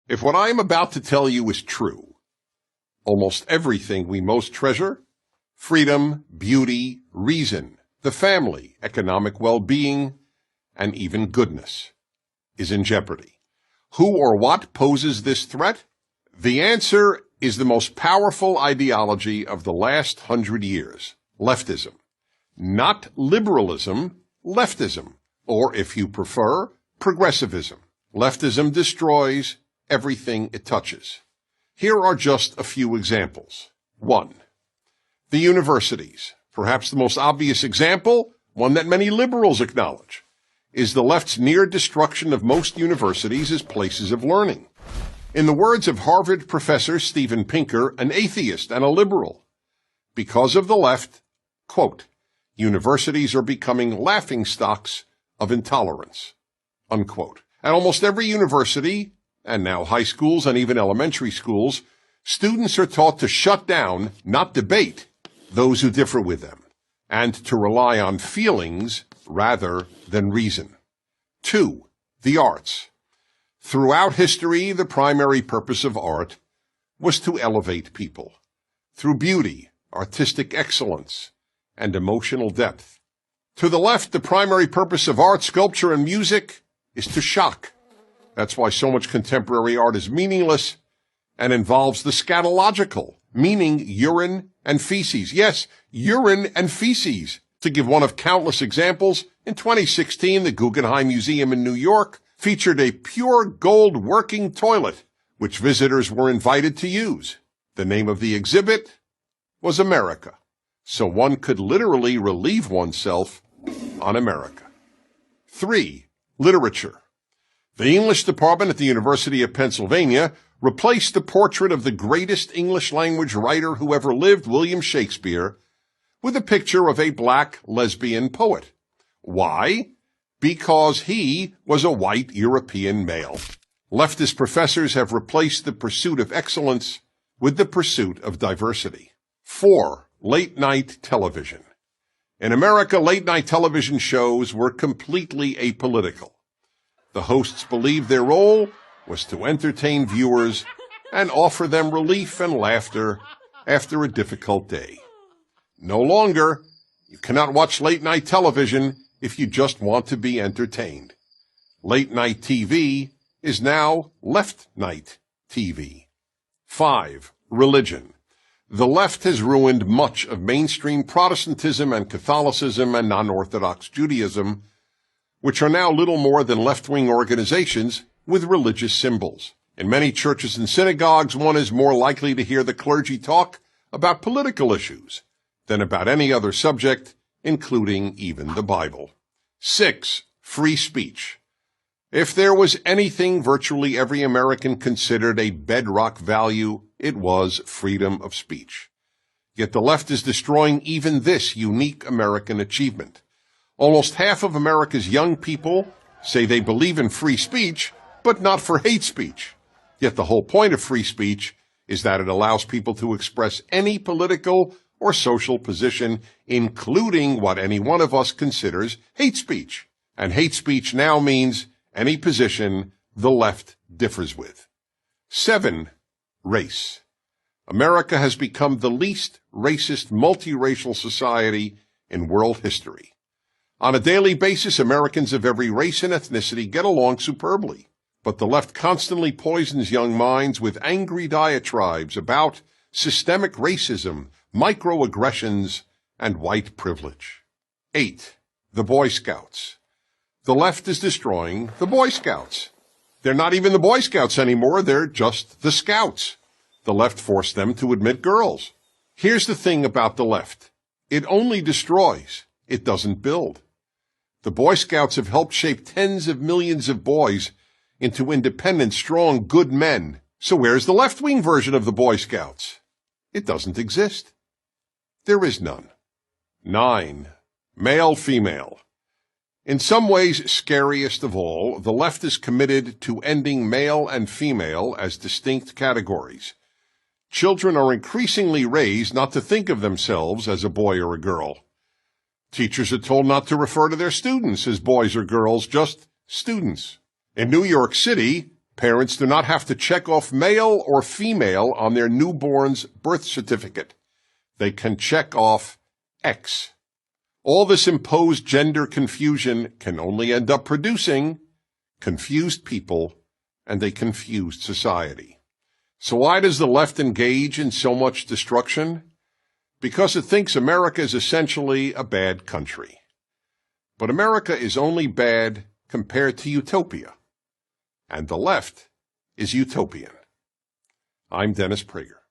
If what I am about to tell you is true, almost everything we most treasure, freedom, beauty, reason, the family, economic well-being, and even goodness, is in jeopardy. Who or what poses this threat? The answer is the most powerful ideology of the last 100 years, leftism. Not liberalism, leftism, or if you prefer, progressivism. Leftism destroys everything it touches. Here are just a few examples. 1. The universities. Perhaps the most obvious example, one that many liberals acknowledge, is the left's near destruction of most universities as places of learning. In the words of Harvard professor Steven Pinker, an atheist and a liberal, because of the left, quote, universities are becoming laughingstocks of intolerance, unquote. At almost every university, and now high schools and even elementary schools, students are taught to shut down, not debate, those who differ with them, and to rely on feelings rather than reason. 2. The arts. Throughout history, the primary purpose of art was to elevate people through beauty, artistic excellence, and emotional depth. To the left, the primary purpose of art, sculpture, and music is to shock. That's why so much contemporary art is meaningless and involves the scatological, meaning urine and feces. Yes, urine and feces. To give one of countless examples, in 2016, the Guggenheim Museum in New York featured a pure gold working toilet, which visitors were invited to use. The name of the exhibit was America, so one could literally relieve oneself on America. 3. Literature. The English department at the University of Pennsylvania replaced the portrait of the greatest English language writer who ever lived, William Shakespeare, with a picture of a black lesbian poet. Why? Because he was a white European male. Leftist professors have replaced the pursuit of excellence with the pursuit of diversity. 4. Late-night television. In America, late-night television shows were completely apolitical. The hosts believed their role was to entertain viewers and offer them relief and laughter after a difficult day. No longer, you cannot watch late-night television if you just want to be entertained. Late-night TV is now left-night TV. 5. Religion. The left has ruined much of mainstream Protestantism and Catholicism and non-Orthodox Judaism, which are now little more than left-wing organizations with religious symbols. In many churches and synagogues, one is more likely to hear the clergy talk about political issues than about any other subject, including even the Bible. 6. Free speech. If there was anything virtually every American considered a bedrock value, it was freedom of speech. Yet the left is destroying even this unique American achievement. Almost half of America's young people say they believe in free speech, but not for hate speech. Yet the whole point of free speech is that it allows people to express any political or social position, including what any one of us considers hate speech. And hate speech now means any position the left differs with. 7. Race. America has become the least racist multiracial society in world history. On a daily basis, Americans of every race and ethnicity get along superbly. But the left constantly poisons young minds with angry diatribes about systemic racism, microaggressions, and white privilege. 8. The Boy Scouts. The left is destroying the Boy Scouts. They're not even the Boy Scouts anymore, they're just the Scouts. The left forced them to admit girls. Here's the thing about the left. It only destroys. It doesn't build. The Boy Scouts have helped shape tens of millions of boys into independent, strong, good men. So where's the left-wing version of the Boy Scouts? It doesn't exist. There is none. 9. Male-female. In some ways, scariest of all, the left is committed to ending male and female as distinct categories. Children are increasingly raised not to think of themselves as a boy or a girl. Teachers are told not to refer to their students as boys or girls, just students. In New York City, Parents do not have to check off male or female on their newborn's birth certificate. They can check off X. All this imposed gender confusion can only end up producing confused people and a confused society. So why does the left engage in so much destruction? Because it thinks America is essentially a bad country. But America is only bad compared to utopia. And the left is utopian. I'm Dennis Prager.